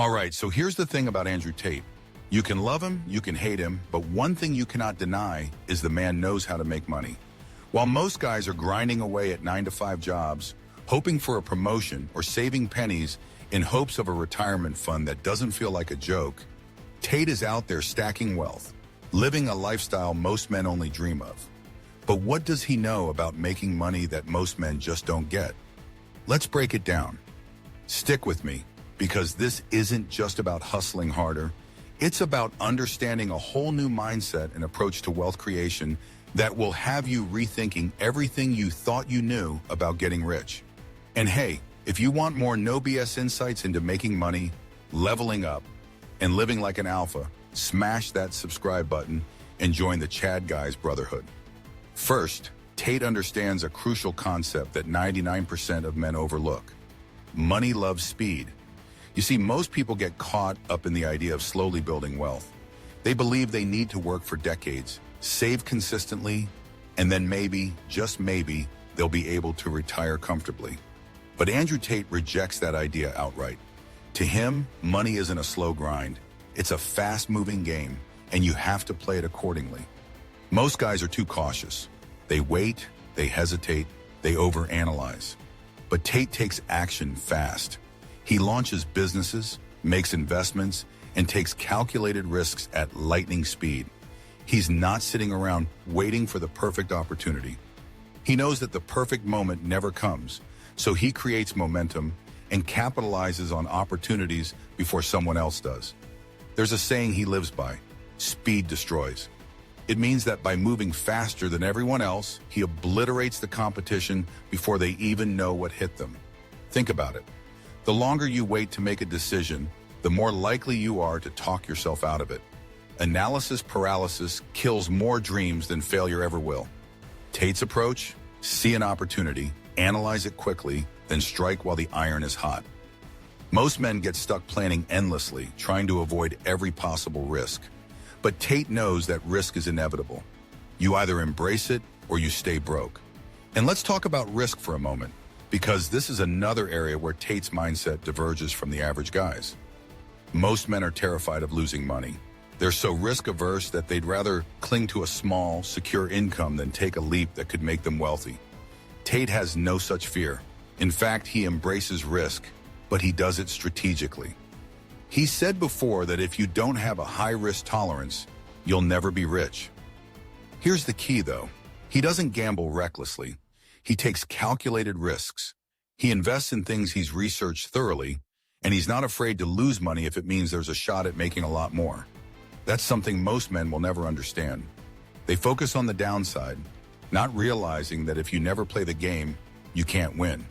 All right, so here's the thing about Andrew Tate. You can love him, you can hate him, but one thing you cannot deny is the man knows how to make money. While most guys are grinding away at 9-to-5 jobs, hoping for a promotion or saving pennies in hopes of a retirement fund that doesn't feel like a joke, Tate is out there stacking wealth, living a lifestyle most men only dream of. But what does he know about making money that most men just don't get? Let's break it down. Stick with me, because this isn't just about hustling harder. It's about understanding a whole new mindset and approach to wealth creation that will have you rethinking everything you thought you knew about getting rich. And hey, if you want more no BS insights into making money, leveling up, and living like an alpha, smash that subscribe button and join the Chad Guys Brotherhood. First, Tate understands a crucial concept that 99% of men overlook. Money loves speed. You see, most people get caught up in the idea of slowly building wealth. They believe they need to work for decades, save consistently, and then maybe, just maybe, they'll be able to retire comfortably. But Andrew Tate rejects that idea outright. To him, money isn't a slow grind. It's a fast-moving game, and you have to play it accordingly. Most guys are too cautious. They wait, they hesitate, they overanalyze. But Tate takes action fast. He launches businesses, makes investments, and takes calculated risks at lightning speed. He's not sitting around waiting for the perfect opportunity. He knows that the perfect moment never comes, so he creates momentum and capitalizes on opportunities before someone else does. There's a saying he lives by: speed destroys. It means that by moving faster than everyone else, he obliterates the competition before they even know what hit them. Think about it. The longer you wait to make a decision, the more likely you are to talk yourself out of it. Analysis paralysis kills more dreams than failure ever will. Tate's approach: see an opportunity, analyze it quickly, then strike while the iron is hot. Most men get stuck planning endlessly, trying to avoid every possible risk. But Tate knows that risk is inevitable. You either embrace it or you stay broke. And let's talk about risk for a moment, because this is another area where Tate's mindset diverges from the average guys. Most men are terrified of losing money. They're so risk-averse that they'd rather cling to a small, secure income than take a leap that could make them wealthy. Tate has no such fear. In fact, he embraces risk, but he does it strategically. He said before that if you don't have a high-risk tolerance, you'll never be rich. Here's the key, though. He doesn't gamble recklessly. He takes calculated risks. He invests in things he's researched thoroughly, and he's not afraid to lose money if it means there's a shot at making a lot more. That's something most men will never understand. They focus on the downside, not realizing that if you never play the game, you can't win.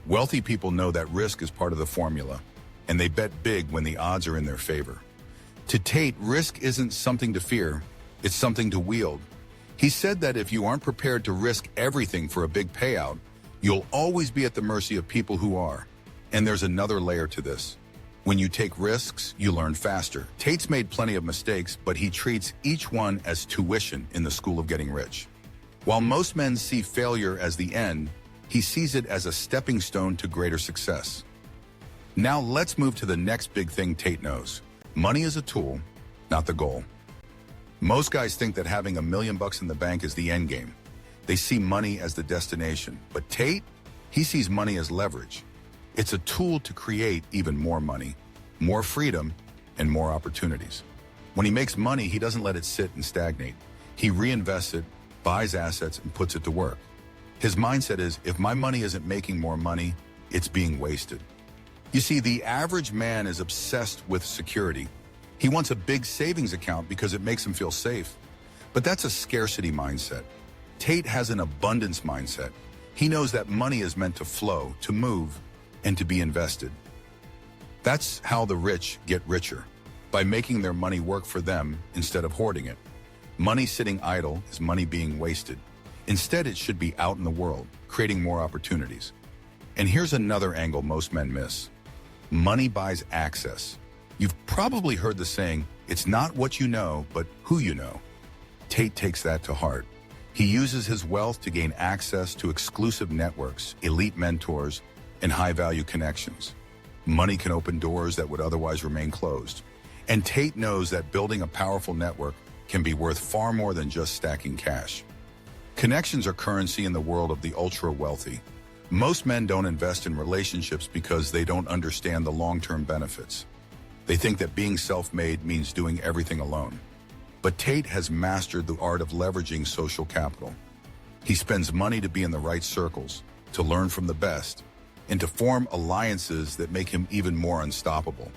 Wealthy people know that risk is part of the formula, and they bet big when the odds are in their favor. To Tate, risk isn't something to fear, it's something to wield. He said that if you aren't prepared to risk everything for a big payout, you'll always be at the mercy of people who are. And there's another layer to this. When you take risks, you learn faster. Tate's made plenty of mistakes, but he treats each one as tuition in the school of getting rich. While most men see failure as the end, he sees it as a stepping stone to greater success. Now let's move to the next big thing Tate knows. Money is a tool, not the goal. Most guys think that having $1 million in the bank is the end game. They see money as the destination. But Tate, he sees money as leverage. It's a tool to create even more money, more freedom, and more opportunities. When he makes money, he doesn't let it sit and stagnate. He reinvests it, buys assets, and puts it to work. His mindset is, if my money isn't making more money, it's being wasted. You see, the average man is obsessed with security. He wants a big savings account because it makes him feel safe. But that's a scarcity mindset. Tate has an abundance mindset. He knows that money is meant to flow, to move, and to be invested. That's how the rich get richer, by making their money work for them instead of hoarding it. Money sitting idle is money being wasted. Instead, it should be out in the world, creating more opportunities. And here's another angle most men miss. Money buys access. You've probably heard the saying, it's not what you know, but who you know. Tate takes that to heart. He uses his wealth to gain access to exclusive networks, elite mentors, and high-value connections. Money can open doors that would otherwise remain closed. And Tate knows that building a powerful network can be worth far more than just stacking cash. Connections are currency in the world of the ultra-wealthy. Most men don't invest in relationships because they don't understand the long-term benefits. They think that being self-made means doing everything alone. But Tate has mastered the art of leveraging social capital. He spends money to be in the right circles, to learn from the best, and to form alliances that make him even more unstoppable.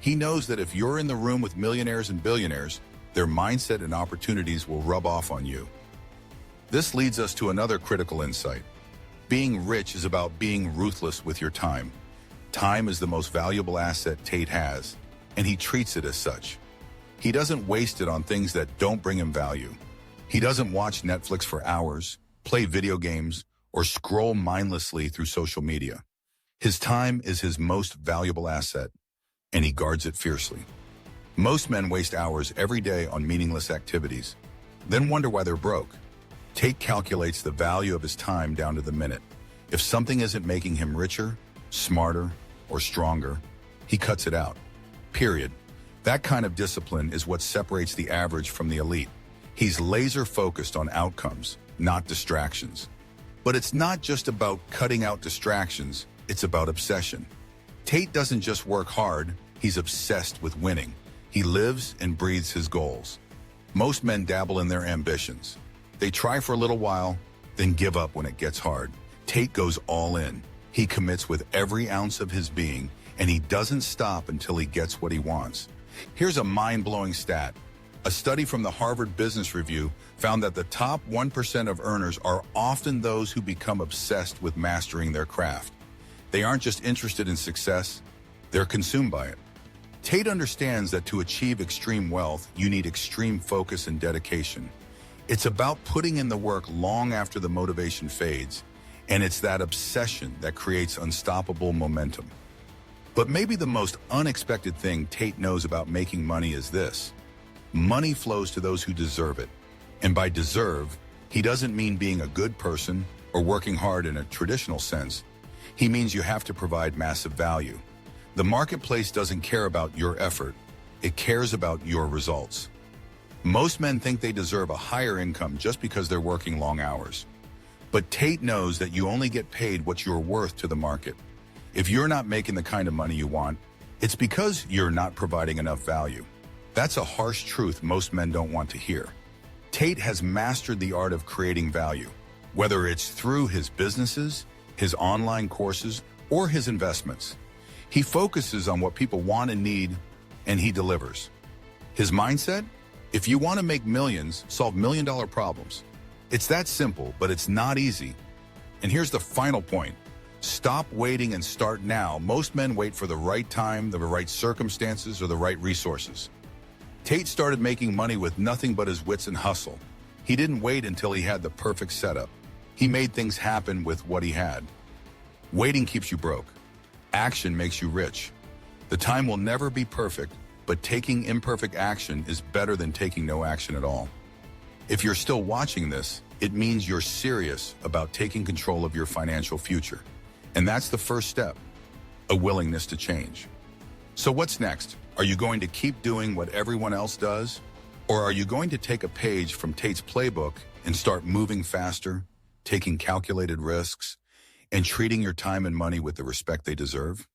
He knows that if you're in the room with millionaires and billionaires, their mindset and opportunities will rub off on you. This leads us to another critical insight. Being rich is about being ruthless with your time. Time is the most valuable asset Tate has, and he treats it as such. He doesn't waste it on things that don't bring him value. He doesn't watch Netflix for hours, play video games, or scroll mindlessly through social media. His time is his most valuable asset, and he guards it fiercely. Most men waste hours every day on meaningless activities, then wonder why they're broke. Tate calculates the value of his time down to the minute. If something isn't making him richer, smarter, or stronger, he cuts it out. Period. That kind of discipline is what separates the average from the elite. He's laser-focused on outcomes, not distractions. But it's not just about cutting out distractions, it's about obsession. Tate doesn't just work hard, he's obsessed with winning. He lives and breathes his goals. Most men dabble in their ambitions. They try for a little while, then give up when it gets hard. Tate goes all in. He commits with every ounce of his being, and he doesn't stop until he gets what he wants. Here's a mind-blowing stat. A study from the Harvard Business Review found that the top 1% of earners are often those who become obsessed with mastering their craft. They aren't just interested in success, they're consumed by it. Tate understands that to achieve extreme wealth, you need extreme focus and dedication. It's about putting in the work long after the motivation fades, and it's that obsession that creates unstoppable momentum. But maybe the most unexpected thing Tate knows about making money is this. Money flows to those who deserve it. And by deserve, he doesn't mean being a good person or working hard in a traditional sense. He means you have to provide massive value. The marketplace doesn't care about your effort. It cares about your results. Most men think they deserve a higher income just because they're working long hours. But Tate knows that you only get paid what you're worth to the market. If you're not making the kind of money you want, it's because you're not providing enough value. That's a harsh truth most men don't want to hear. Tate has mastered the art of creating value, whether it's through his businesses, his online courses, or his investments. He focuses on what people want and need, and he delivers. His mindset? If you want to make millions, solve million-dollar problems. It's that simple, but it's not easy. And here's the final point. Stop waiting and start now. Most men wait for the right time, the right circumstances, or the right resources. Tate started making money with nothing but his wits and hustle. He didn't wait until he had the perfect setup. He made things happen with what he had. Waiting keeps you broke. Action makes you rich. The time will never be perfect, but taking imperfect action is better than taking no action at all. If you're still watching this, it means you're serious about taking control of your financial future. And that's the first step, a willingness to change. So what's next? Are you going to keep doing what everyone else does? Or are you going to take a page from Tate's playbook and start moving faster, taking calculated risks, and treating your time and money with the respect they deserve?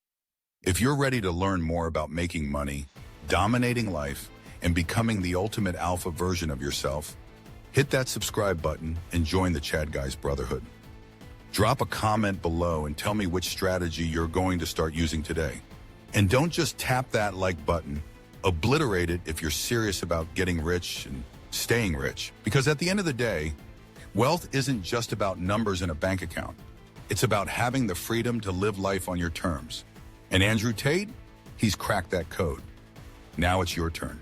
If you're ready to learn more about making money, dominating life, and becoming the ultimate alpha version of yourself, hit that subscribe button and join the Chad Guys Brotherhood. Drop a comment below and tell me which strategy you're going to start using today. And don't just tap that like button. Obliterate it if you're serious about getting rich and staying rich. Because at the end of the day, wealth isn't just about numbers in a bank account. It's about having the freedom to live life on your terms. And Andrew Tate, he's cracked that code. Now it's your turn.